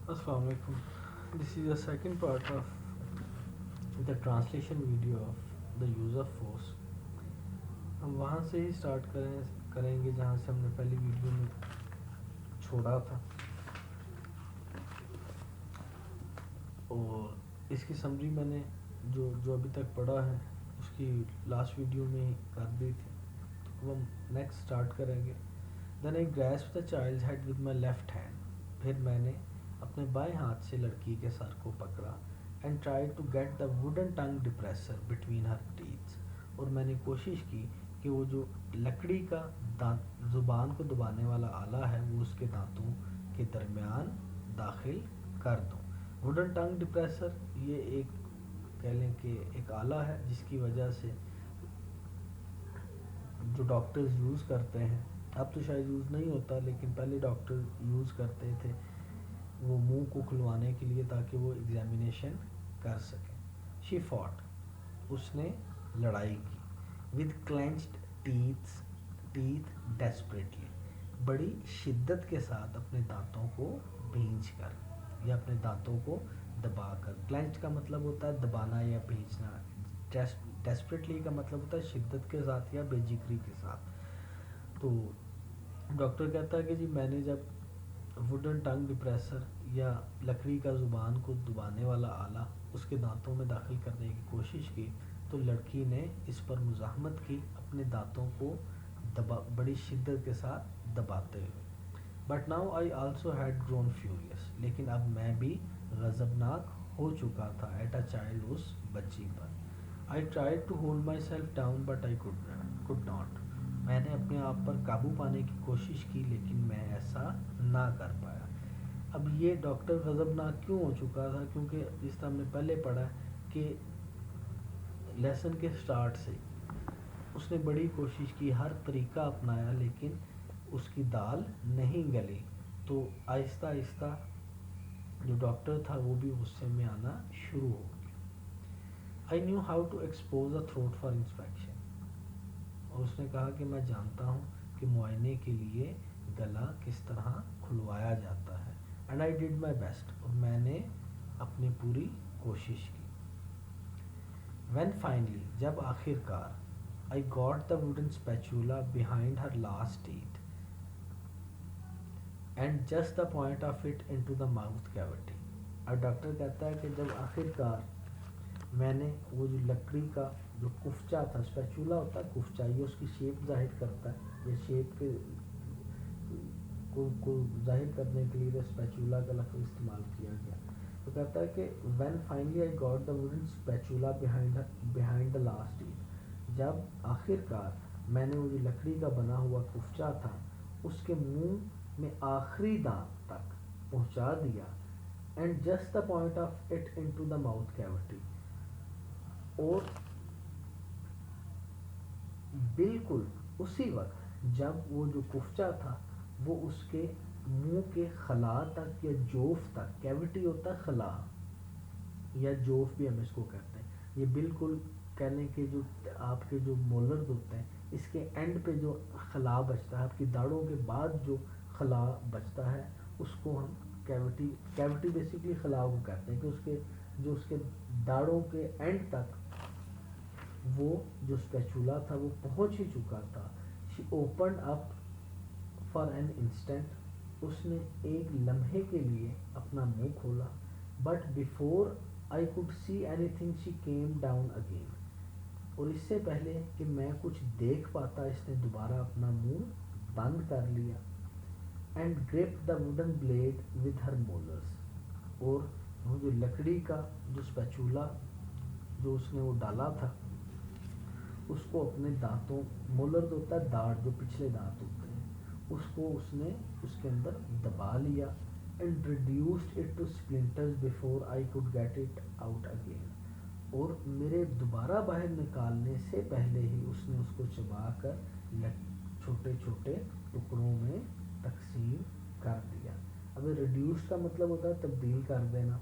Assalamu alaikum. This is the second part of the translation video of the use of force. ہم وہاں سے ہی start کریں گے جہاں سے ہم نے پہلی ویڈیو میں چھوڑا تھا، اور اس کی سمری میں نے جو ابھی تک پڑھا ہے اس کی لاسٹ ویڈیو میں کر دی تھی. اب ہم نیکسٹ اسٹارٹ کریں گے. Then I grasp the child head with my left hand. پھر میں نے اپنے بائیں ہاتھ سے لڑکی کے سر کو پکڑا. And try to get the wooden tongue depressor between her teeths. اور میں نے کوشش کی کہ وہ جو لکڑی کا زبان کو دبانے والا آلہ ہے وہ اس کے دانتوں کے درمیان داخل کر دوں. ووڈن ٹنگ ڈپریسر یہ ایک کہہ لیں کہ ایک آلہ ہے جس کی وجہ سے جو ڈاکٹرز یوز کرتے ہیں، اب تو شاید یوز نہیں ہوتا لیکن پہلے ڈاکٹر یوز کرتے تھے وہ منہ کو کھلوانے کے لیے تاکہ وہ ایگزامینیشن کر سکیں. شی فاٹ. اس نے لڑائی کی. With clenched teeth desperately. بڑی شدت کے ساتھ اپنے دانتوں کو بھینچ کر یا اپنے دانتوں کو دبا کر. کلینچڈ کا مطلب ہوتا ہے دبانا یا بھینچنا. ڈیسپریٹلی کا مطلب ہوتا ہے شدت کے ساتھ یا بے جگری کے ساتھ. تو ڈاکٹر کہتا ہے کہ جی میں نے جب ووڈن ٹنگ ڈپریسر یا لکڑی کا زبان کو دبانے والا آلہ اس کے دانتوں میں داخل کرنے کی کوشش کی تو لڑکی نے اس پر مزاحمت کی اپنے دانتوں کو بڑی شدت کے ساتھ دباتے ہوئے. But now I also had grown furious. لیکن اب میں بھی غضبناک ہو چکا تھا. At a child. اس بچی پر. I tried to hold myself down but I could not. میں نے اپنے آپ پر قابو پانے کی کوشش کی لیکن میں ایسا نہ کر پایا. اب یہ ڈاکٹر غضبناک کیوں ہو چکا تھا؟ کیونکہ جس طرح ہم نے پہلے پڑھا کہ لیسن کے سٹارٹ سے اس نے بڑی کوشش کی، ہر طریقہ اپنایا لیکن اس کی دال نہیں گلی. تو آہستہ آہستہ جو ڈاکٹر تھا وہ بھی غصے میں آنا شروع ہو گیا. I knew how to expose a throat for inspection. اور اس نے کہا کہ میں جانتا ہوں کہ معائنے کے لیے گلا کس طرح کھلوایا جاتا ہے. And I did my best. اور میں نے اپنی پوری کوشش کی. When finally. جب آخر کار. I got the wooden spatula behind her last teeth and just the point of it into the mouth cavity. اور ڈاکٹر کہتا ہے کہ جب آخر کار میں نے وہ جو لکڑی کا جو کفچہ تھا، اسپیچولا ہوتا ہے کفچہ، یہ اس کی شیپ ظاہر کرتا ہے، یہ شیپ کے کو ظاہر کرنے کے لیے اسپیچولا کا لفظ استعمال کیا گیا. تو کہتا ہے کہ when finally I got the wooden spatula behind the last teeth. جب آخر کار میں نے وہ جو لکڑی کا بنا ہوا کفچہ تھا اس کے منہ میں آخری دانت تک پہنچا دیا. And just the point of it into the mouth cavity. اور بالکل اسی وقت جب وہ جو کفچہ تھا وہ اس کے منہ کے خلا تک یا جوف تک، کیوٹی ہوتا ہے خلا یا جوف بھی ہم اس کو کہتے ہیں، یہ بالکل کہنے کے جو آپ کے جو مولرز ہوتے ہیں اس کے اینڈ پہ جو خلا بچتا ہے، آپ کی داڑھوں کے بعد جو خلا بچتا ہے اس کو ہم کیوٹی بیسیکلی خلا کو کہتے ہیں کہ اس کے داڑھوں کے اینڈ تک وہ جو اسپیچولا تھا وہ پہنچ ہی چکا تھا. شی opened up for an instant. اس نے ایک لمحے کے لیے اپنا منہ کھولا. But before I could see any thing she came down again. اور اس سے پہلے کہ میں کچھ دیکھ پاتا اس نے دوبارہ اپنا منہ بند کر لیا. And grip the wooden blade with her molars. اور وہ جو لکڑی کا جو اسپیچولا جو اس نے وہ ڈالا تھا اس کو اپنے دانتوں، مولرز ہوتا ہے داڑھ جو پچھلے دانت ہوتے ہیں، اس کو اس نے اس کے اندر دبا لیا. And reduced it to splinters before I could get it out again. اور میرے دوبارہ باہر نکالنے سے پہلے ہی اس نے اس کو چبا کر چھوٹے چھوٹے ٹکڑوں میں تقسیم کر دیا. اب ریڈیوس کا مطلب ہوتا ہے تبدیل کر دینا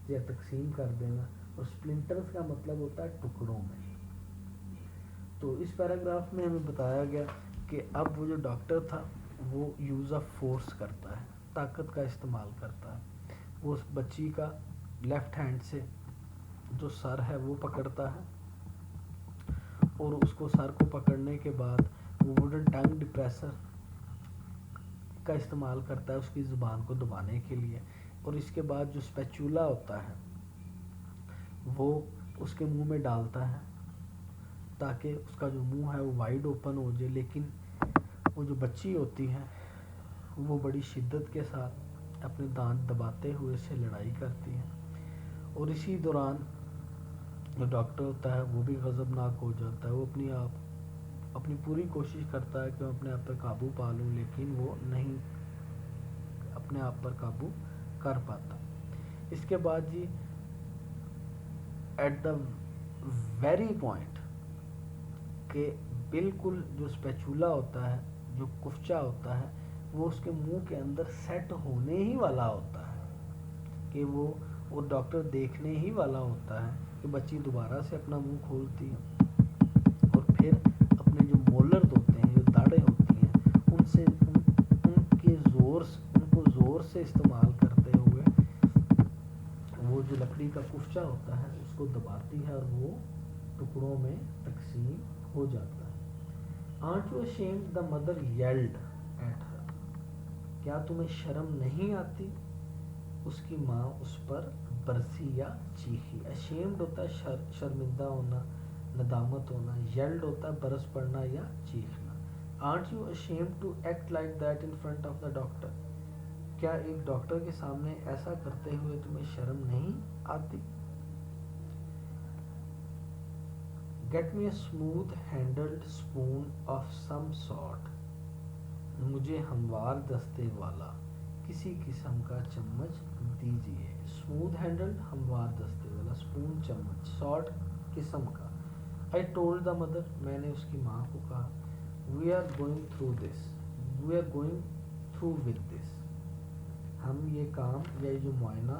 یا تقسیم کر دینا، اور اسپلنٹرز کا مطلب ہوتا ہے ٹکڑوں میں. تو اس پیراگراف میں ہمیں بتایا گیا کہ اب وہ جو ڈاکٹر تھا وہ یوز آف فورس کرتا ہے، طاقت کا استعمال کرتا ہے. وہ اس بچی کا لیفٹ ہینڈ سے جو سر ہے وہ پکڑتا ہے، اور اس کو سر کو پکڑنے کے بعد وہ ووڈن ٹنگ ڈپریسر کا استعمال کرتا ہے اس کی زبان کو دبانے کے لیے، اور اس کے بعد جو اسپیچولا ہوتا ہے وہ اس کے منہ میں ڈالتا ہے تاکہ اس کا جو منہ ہے وہ وائڈ اوپن ہو جائے، لیکن وہ جو بچی ہوتی ہے وہ بڑی شدت کے ساتھ اپنے دانت دباتے ہوئے سے لڑائی کرتی ہے، اور اسی دوران جو ڈاکٹر ہوتا ہے وہ بھی غضبناک ہو جاتا ہے، وہ اپنی پوری کوشش کرتا ہے کہ وہ اپنے آپ پر قابو پا لوں، لیکن وہ نہیں اپنے آپ پر قابو کر پاتا۔ اس کے بعد جی ایٹ دا ویری پوائنٹ کہ بالکل جو اسپیچولا ہوتا ہے، جو کفچا ہوتا ہے، وہ اس کے منہ کے اندر سیٹ ہونے ہی والا ہوتا ہے کہ وہ ڈاکٹر دیکھنے ہی والا ہوتا ہے کہ بچی دوبارہ سے اپنا منہ کھولتی ہے، اور پھر اپنے جو مولرز ہوتے ہیں، جو داڑیں ہوتی ہیں، ان کو زور سے استعمال کرتے ہوئے وہ جو لکڑی کا کفچا ہوتا ہے اس کو دباتی ہے، اور وہ ٹکڑوں میں تقسیم ہو جاتا ہے۔ Aren't you ashamed? The mother yelled at her. کیا تمہیں شرم نہیں آتی؟ اس کی ماں اس پر برسی یا چیخی۔ ashamed ہوتا ہے شرمندہ ہونا، ندامت ہونا، yelled ہوتا ہے برس پڑنا یا چیخنا۔ Aren't you ashamed to act like that in front of the doctor? کیا ایک ڈاکٹر کے سامنے ایسا کرتے ہوئے تمہیں شرم نہیں آتی؟ Get me a smooth handled spoon of some sort. مجھے ہموار دستے والا کسی قسم کا چمچ دیجیے۔ اسموتھ ہینڈلڈ ہموار دستے والا، اسپون چمچ، سارٹ قسم کا۔ I told the mother میں نے اس کی ماں کو کہا we are going through with this ہم یہ کام یا یہ جو معائنہ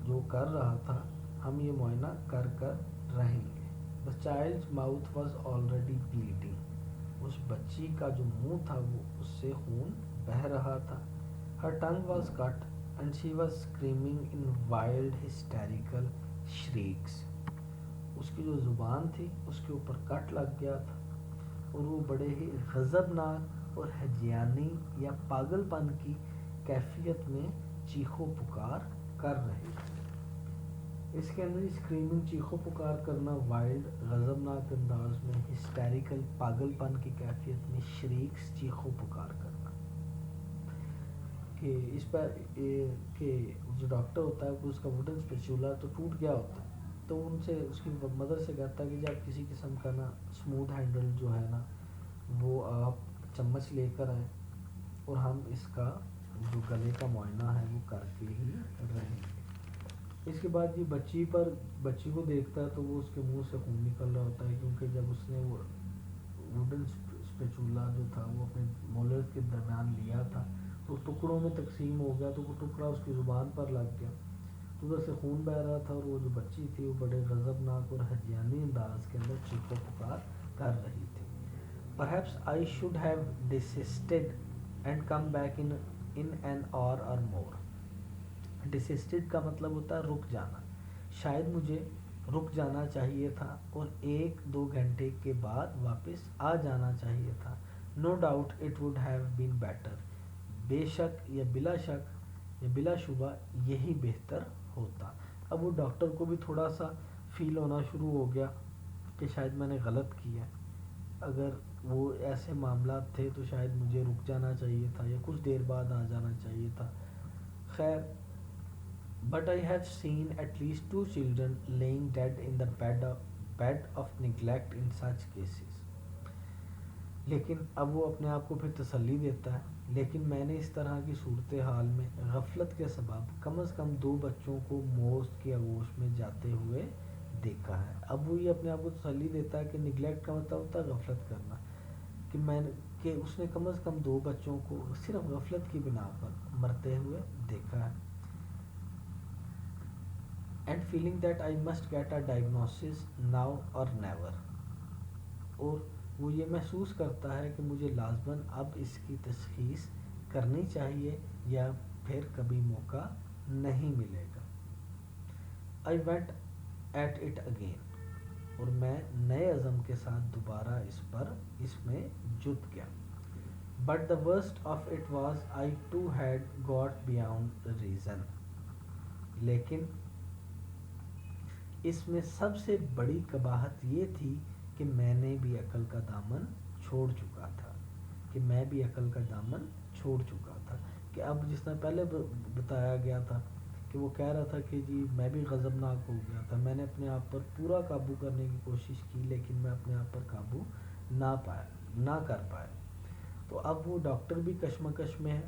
جو کر رہا تھا ہم یہ معائنہ کر رہیں گے۔ The child's mouth was already bleeding. اس بچی کا جو منہ تھا وہ اس سے خون بہہ رہا تھا۔ Her tongue was cut and she was screaming in wild hysterical shrieks. اس کی جو زبان تھی اس کے اوپر کٹ لگ گیا تھا، اور وہ بڑے ہی غضبناک اور ہجیانی یا پاگل پن کی کیفیت میں چیخو پکار کر رہی تھی۔ اس کے اندر اسکریمنگ چیخو پکار کرنا، وائلڈ غضبناک انداز میں، ہسٹیریکل پاگل پن کی کیفیت میں، شریکس چیخو پکار کرنا، کہ اس پر کہ جو ڈاکٹر ہوتا ہے اس کا ووڈن اسپیچولا تو ٹوٹ گیا ہوتا ہے، تو ان سے اس کی مدر سے کہتا ہے کہ جب کسی قسم کا نا اسموتھ ہینڈل جو ہے نا وہ آپ چمچ لے کر آئیں، اور ہم اس کا جو گلے کا معائنہ ہے وہ کر کے ہی رہیں گے۔ اس کے بعد یہ بچی کو دیکھتا ہے تو وہ اس کے منہ سے خون نکل رہا ہوتا ہے، کیونکہ جب اس نے وہ ووڈن اسپیچولا جو تھا وہ اپنے مولرز کے درمیان لیا تھا تو ٹکڑوں میں تقسیم ہو گیا، تو وہ ٹکڑا اس کی زبان پر لگ گیا، تو ادھر سے خون بہہ رہا تھا، اور وہ جو بچی تھی وہ بڑے غضبناک اور ہجیانی انداز کے اندر چیخو پکار کر رہی تھی۔ Perhaps I should have desisted and come back in an hour or more. Desisted کا مطلب ہوتا ہے رک جانا، شاید مجھے رک جانا چاہیے تھا اور 1-2 گھنٹے کے بعد واپس آ جانا چاہیے تھا۔ No doubt it would have been better. بے شک یا بلا شک یا بلا شبہ یہی بہتر ہوتا۔ اب وہ ڈاکٹر کو بھی تھوڑا سا فیل ہونا شروع ہو گیا کہ شاید میں نے غلط کیا، اگر وہ ایسے معاملات تھے تو شاید مجھے رک جانا چاہیے تھا یا کچھ دیر بعد آ جانا چاہیے تھا۔ خیر But I have seen at least 2 children laying dead in the bed of neglect in such cases. لیکن اب وہ اپنے آپ کو پھر تسلی دیتا ہے، لیکن میں نے اس طرح کی صورتحال میں غفلت کے سبب کم از کم 2 بچوں کو موت کی آغوش میں جاتے ہوئے دیکھا ہے۔ اب وہ یہ اپنے آپ کو تسلی دیتا ہے کہ نگلیکٹ کا مطلب ہوتا ہے غفلت کرنا، کہ اس نے کم از کم 2 بچوں کو صرف غفلت کی بنا پر مرتے ہوئے دیکھا ہے۔ And feeling that I must get a diagnosis now or never. اور وہ یہ محسوس کرتا ہے کہ مجھے لازماً اب اس کی تشخیص کرنی چاہیے یا پھر کبھی موقع نہیں ملے گا. I went at it again. اور میں نئے عزم کے ساتھ دوبارہ اس میں جت گیا. But the worst of it was I too had got beyond reason. لیکن اس میں سب سے بڑی قباحت یہ تھی کہ میں نے بھی عقل کا دامن چھوڑ چکا تھا. کہ اب جس طرح پہلے بتایا گیا تھا کہ وہ کہہ رہا تھا کہ جی میں بھی غضبناک ہو گیا تھا, میں نے اپنے آپ پر پورا قابو کرنے کی کوشش کی لیکن میں اپنے آپ پر قابو نہ کر پایا. تو اب وہ ڈاکٹر بھی کشمکش میں ہے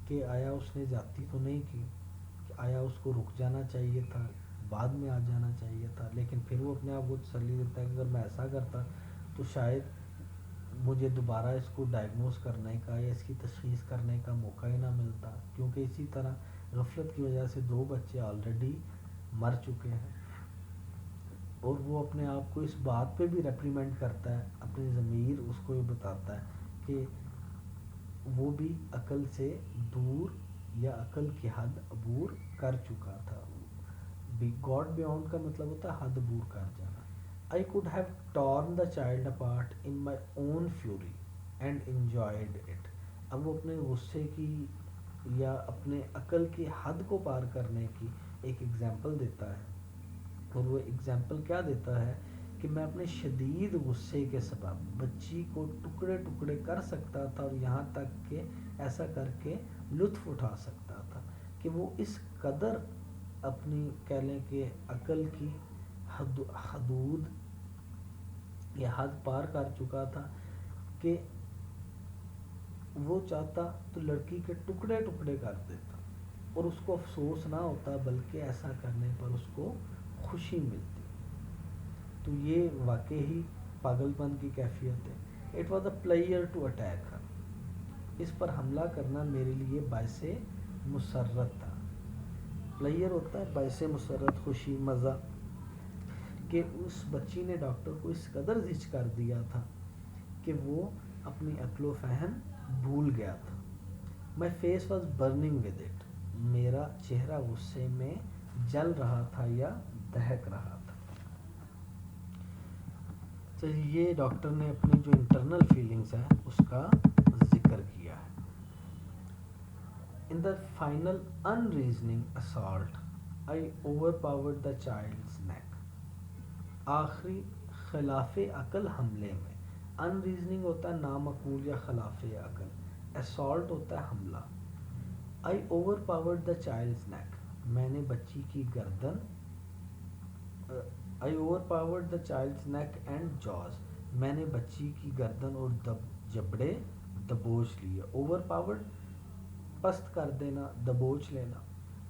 کہ آیا اس نے زیادتی تو نہیں کی, کہ آیا اس کو رک جانا چاہیے تھا, بعد میں آ جانا چاہیے تھا. لیکن پھر وہ اپنے آپ کو تسلی دیتا ہے کہ اگر میں ایسا کرتا تو شاید مجھے دوبارہ اس کو ڈائگنوز کرنے کا یا اس کی تشخیص کرنے کا موقع ہی نہ ملتا, کیونکہ اسی طرح غفلت کی وجہ سے 2 بچے آلریڈی مر چکے ہیں. اور وہ اپنے آپ کو اس بات پہ بھی ریپریمنڈ کرتا ہے, اپنی ضمیر اس کو یہ بتاتا ہے کہ وہ بھی عقل سے دور یا عقل کی حد عبور کر چکا تھا. گاڈ بیونڈ کا مطلب ہوتا ہے حد عبور کر جانا. I could have torn the child apart in my own fury and enjoyed it. اب وہ اپنے غصے کی یا اپنے عقل کی حد کو پار کرنے کی ایک ایگزامپل دیتا ہے. اور وہ ایگزامپل کیا دیتا ہے کہ میں اپنے شدید غصے کے سبب بچی کو ٹکڑے ٹکڑے کر سکتا تھا, اور یہاں تک کہ ایسا کر کے لطف اٹھا سکتا تھا کہ وہ اس قدر اپنی کہہ لیں کہ عقل کی حدود یا حد پار کر چکا تھا کہ وہ چاہتا تو لڑکی کے ٹکڑے ٹکڑے کر دیتا اور اس کو افسوس نہ ہوتا, بلکہ ایسا کرنے پر اس کو خوشی ملتی. تو یہ واقعی پاگل پن کی کیفیت ہے. It was a pleasure to attack her. اس پر حملہ کرنا میرے لیے باعث مسرت تھا. پلیئر ہوتا ہے باعث مسرت, خوشی, مزہ, کہ اس بچی نے ڈاکٹر کو اس قدر زچ کر دیا تھا کہ وہ اپنی عقل و فہم بھول گیا تھا. My face was burning with it. میرا چہرہ غصے میں جل رہا تھا یا دہک رہا تھا. چلیے یہ ڈاکٹر نے اپنی جو انٹرنل فیلنگز ہیں اس کا ذکر کیا ہے. In the final unreasoning assault, I overpowered the child's neck. آخری خلاف عقل حملے میں, ان ریزننگ ہوتا ہے نامعقول یا خلاف عقل, اسالٹ ہوتا ہے حملہ. I overpowered the child's neck. میں نے بچی کی گردن, I overpowered the child's neck and jaws. میں نے بچی کی گردن اور جبڑے دبوچ لیے. اوور پاورڈ پست کر دینا, دبوچ لینا.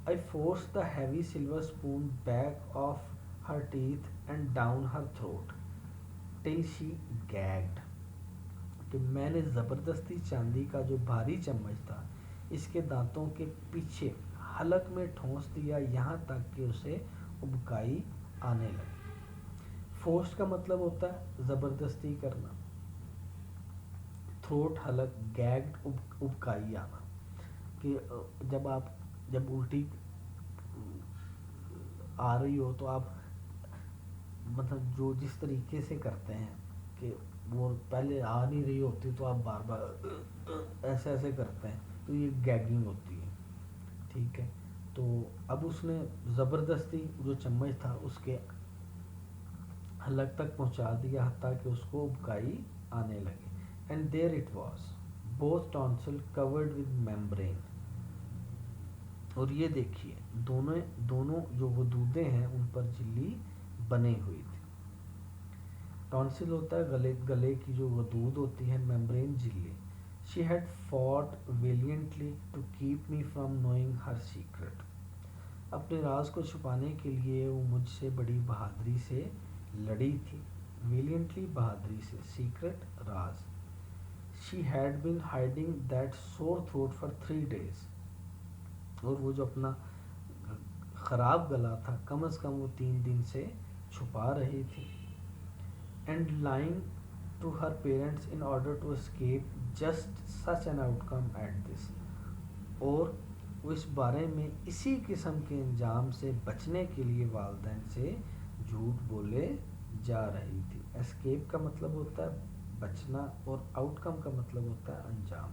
I forced the heavy silver spoon back of her teeth and down her throat till she gagged. کہ میں نے زبردستی چاندی کا جو بھاری چمچ تھا اس کے دانتوں کے پیچھے حلق میں ٹھونس دیا یہاں تک کہ اسے ابکائی آنے لگی. فورس کا مطلب ہوتا ہے زبردستی کرنا, تھروٹ حلق, گیگڈ ابکائی آنا. کہ جب الٹی آ رہی ہو تو آپ مطلب جو جس طریقے سے کرتے ہیں کہ وہ پہلے آ نہیں رہی ہوتی تو آپ بار بار ایسے کرتے ہیں, تو یہ گیگنگ ہوتی ہے. ٹھیک ہے, تو اب اس نے زبردستی جو چمچ تھا اس کے حلق تک پہنچا دیا حتیٰ کہ اس کو ابکائی آنے لگی. And there it was both tonsil covered with membrane. اور یہ دیکھیے دونوں جو غدودیں ہیں ان پر جھلی بنی ہوئی تھی. ٹانسل ہوتا ہے گلے کی جو غدود ہوتی ہے, ممبرین جھلی. She had fought valiantly to keep me from knowing her secret. اپنے راز کو چھپانے کے لیے وہ مجھ سے بڑی بہادری سے لڑی تھی. ویلینٹلی بہادری سے, سیکرٹ راز. She had been hiding that سور تھروٹ فار 3 days. اور وہ جو اپنا خراب گلا تھا کم از کم وہ 3 دن سے چھپا رہی تھی. And lying to her parents in order to escape just such an outcome at this. اور وہ اس بارے میں اسی قسم کے انجام سے بچنے کے لیے والدین سے جھوٹ بولے جا رہی تھی. اسکیپ کا مطلب ہوتا ہے بچنا اور آؤٹ کم کا مطلب ہوتا ہے انجام.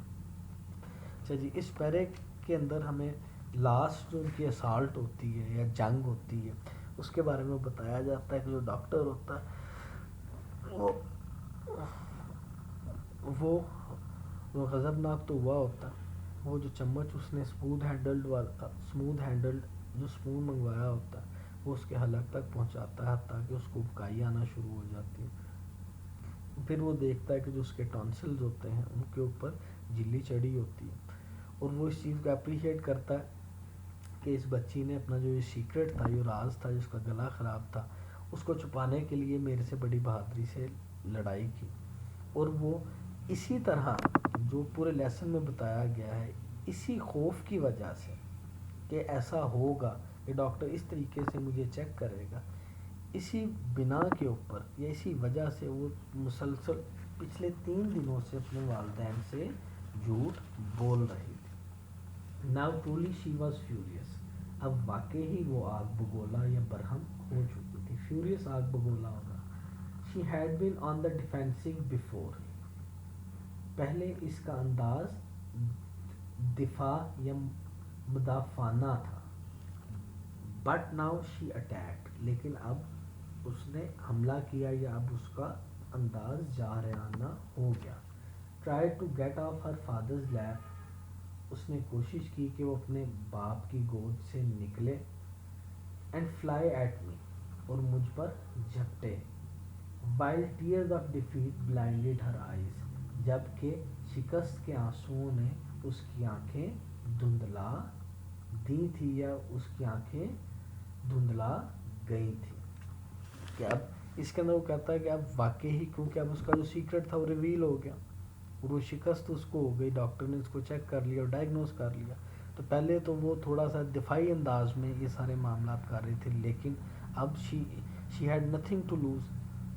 اچھا جی, اس پیرے کے اندر ہمیں لاسٹ جو ان کی اسالٹ ہوتی ہے یا جنگ ہوتی ہے اس کے بارے میں بتایا جاتا ہے کہ جو ڈاکٹر ہوتا ہے وہ غضبناک تو ہوا ہوتا ہے. وہ جو چمچ اس نے اسموتھ ہینڈلڈ جو اسپون منگوایا ہوتا ہے وہ اس کے حلق تک پہنچاتا ہے تاکہ اس کو اکائی آنا شروع ہو جاتی ہے. پھر وہ دیکھتا ہے کہ جو اس کے ٹونسلز ہوتے ہیں ان کے اوپر جلی چڑھی ہوتی ہے, اور وہ اس چیز کو اپریشیٹ کرتا ہے کہ اس بچی نے اپنا جو یہ سیکرٹ تھا, جو راز تھا, جس کا گلا خراب تھا, اس کو چھپانے کے لیے میرے سے بڑی بہادری سے لڑائی کی. اور وہ اسی طرح جو پورے لیسن میں بتایا گیا ہے اسی خوف کی وجہ سے کہ ایسا ہوگا کہ ڈاکٹر اس طریقے سے مجھے چیک کرے گا, اسی بنا کے اوپر یا اسی وجہ سے وہ مسلسل پچھلے 3 دنوں سے اپنے والدین سے جھوٹ بول رہی تھی. Now truly she was furious. اب واقعی ہی وہ آگ بگولا یا برہم ہو چکی تھی. فیوریس آگ بگولا ہوگا. She had been on the defensive before. پہلے اس کا انداز دفاع یا مدافعانہ تھا. But now she attacked. لیکن اب اس نے حملہ کیا یا اب اس کا انداز جارحانہ ہو گیا. Tried to get off her father's lap. اس نے کوشش کی کہ وہ اپنے باپ کی گود سے نکلے. اینڈ فلائی ایٹ می, اور مجھ پر جھپٹے. while tears of defeat blinded her eyes. جبکہ شکست کے آنسوؤں نے اس کی آنکھیں دھندلا دی تھی یا اس کی آنکھیں دھندلا گئی تھی. کہ اب اس کے اندر وہ کہتا ہے کہ اب واقعی ہی کیونکہ اب اس کا جو سیکرٹ تھا وہ ریویل ہو گیا اور وہ شکست اس کو ہو گئی. ڈاکٹر نے اس کو چیک کر لیا اور ڈائگنوز کر لیا. تو پہلے تو وہ تھوڑا سا دفاعی انداز میں یہ سارے معاملات کر رہے تھے, لیکن اب she had nothing to lose.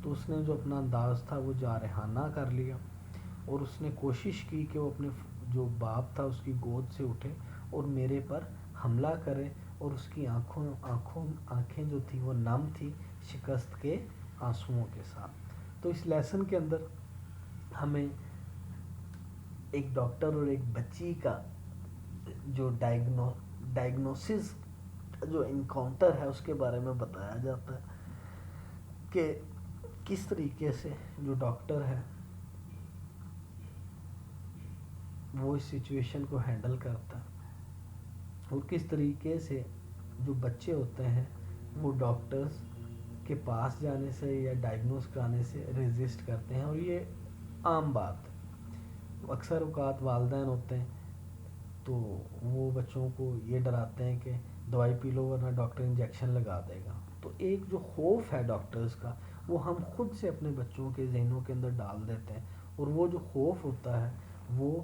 تو اس نے جو اپنا انداز تھا وہ جارحانہ کر لیا اور اس نے کوشش کی کہ وہ اپنے جو باپ تھا اس کی گود سے اٹھے اور میرے پر حملہ کرے, اور اس کی آنکھیں جو تھی وہ نم تھی شکست کے آنسوؤں کے ساتھ. تو اس لیسن کے اندر ہمیں ایک ڈاکٹر اور ایک بچی کا جو ڈائگنوسس جو انکاؤنٹر ہے اس کے بارے میں بتایا جاتا ہے کہ کس طریقے سے جو ڈاکٹر ہے وہ اس سچویشن کو ہینڈل کرتا ہے اور کس طریقے سے جو بچے ہوتے ہیں وہ ڈاکٹرز کے پاس جانے سے یا ڈائگنوز کرانے سے ریزسٹ کرتے ہیں. اور یہ عام بات ہے. اکثر اوقات والدین ہوتے ہیں تو وہ بچوں کو یہ ڈراتے ہیں کہ دوائی پی لو ورنہ ڈاکٹر انجیکشن لگا دے گا. تو ایک جو خوف ہے ڈاکٹرز کا وہ ہم خود سے اپنے بچوں کے ذہنوں کے اندر ڈال دیتے ہیں, اور وہ جو خوف ہوتا ہے وہ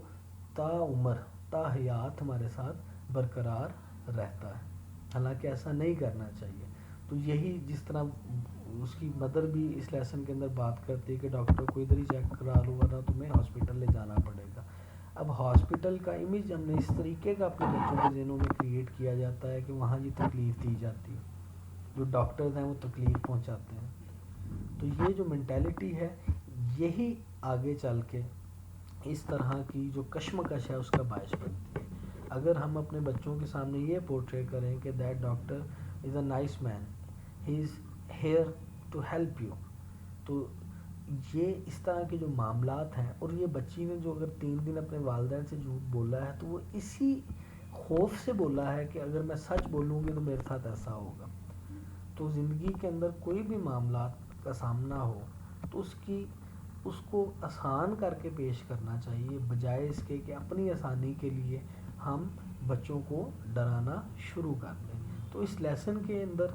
تا عمر تا حیات ہمارے ساتھ برقرار رہتا ہے, حالانکہ ایسا نہیں کرنا چاہیے. تو یہی جس طرح اس کی مدر بھی اس لیسن کے اندر بات کرتی ہے کہ ڈاکٹر کو ادھر ہی چیک کرا لو ورنہ تمہیں ہاسپٹل لے جانا پڑے گا. اب ہاسپٹل کا امیج ہم نے اس طریقے کا اپنے بچوں کے ذہنوں میں کریٹ کیا جاتا ہے کہ وہاں یہ تکلیف دی جاتی ہے, جو ڈاکٹرز ہیں وہ تکلیف پہنچاتے ہیں. تو یہ جو مینٹیلٹی ہے یہی آگے چل کے اس طرح کی جو کشمکش ہے اس کا باعث بنتی ہے. اگر ہم اپنے بچوں کے سامنے یہ پورٹری کریں کہ that doctor is a nice man, he is here to help you, تو یہ اس طرح کے جو معاملات ہیں, اور یہ بچی نے جو اگر 3 دن اپنے والدین سے جھوٹ بولا ہے تو وہ اسی خوف سے بولا ہے کہ اگر میں سچ بولوں گی تو میرے ساتھ ایسا ہوگا. تو زندگی کے اندر کوئی بھی معاملات کا سامنا ہو تو اس کو آسان کر کے پیش کرنا چاہیے, بجائے اس کے کہ اپنی آسانی کے لیے ہم بچوں کو ڈرانا شروع کر دیں. تو اس لیسن کے اندر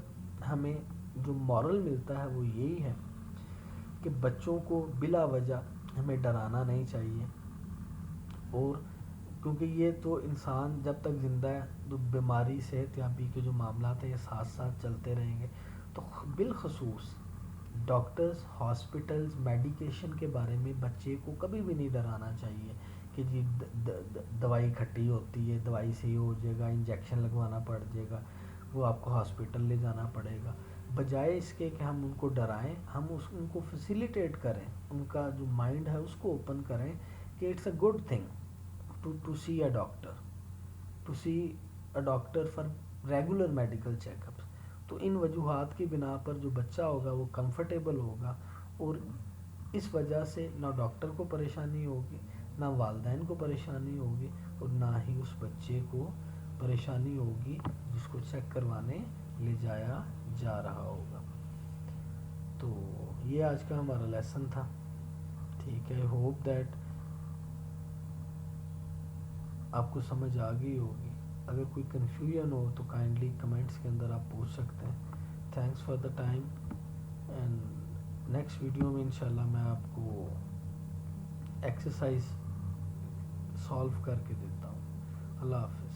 ہمیں جو مورل ملتا ہے وہ یہی ہے کہ بچوں کو بلا وجہ ہمیں ڈرانا نہیں چاہیے, اور کیونکہ یہ تو انسان جب تک زندہ ہے تو بیماری صحت یابی کے جو معاملات ہیں یہ ساتھ ساتھ چلتے رہیں گے. تو بالخصوص ڈاکٹرز, ہاسپٹلز, میڈیکیشن کے بارے میں بچے کو کبھی بھی نہیں ڈرانا چاہیے کہ جی دوائی کھٹی ہوتی ہے، دوائی سے یہ ہو جائے گا، انجیکشن لگوانا پڑ جائے گا، وہ آپ کو ہاسپٹل لے جانا پڑے گا. بجائے اس کے کہ ہم ان کو ڈرائیں، ہم ان کو فیسیلیٹیٹ کریں، ان کا جو مائنڈ ہے اس کو اوپن کریں کہ it's a good thing to see a doctor, to see a doctor for regular medical check ups. تو ان وجوہات کی بنا پر جو بچہ ہوگا وہ کمفرٹیبل ہوگا، اور اس وجہ سے نہ ڈاکٹر کو پریشانی ہوگی، نہ والدین کو پریشانی ہوگی، اور نہ ہی اس بچے کو پریشانی ہوگی جس کو چیک کروانے لے جایا جا رہا ہوگا. تو یہ آج کا ہمارا لیسن تھا. ٹھیک ہے، ہوپ دیٹ آپ کو سمجھ آ گئی ہوگی. اگر کوئی کنفیوژن ہو تو کائنڈلی کمنٹس کے اندر آپ پوچھ سکتے ہیں. Thanks for the time, and next video میں انشاءاللہ میں آپ کو ایکسرسائز سالو کر کے دیتا ہوں. اللہ حافظ.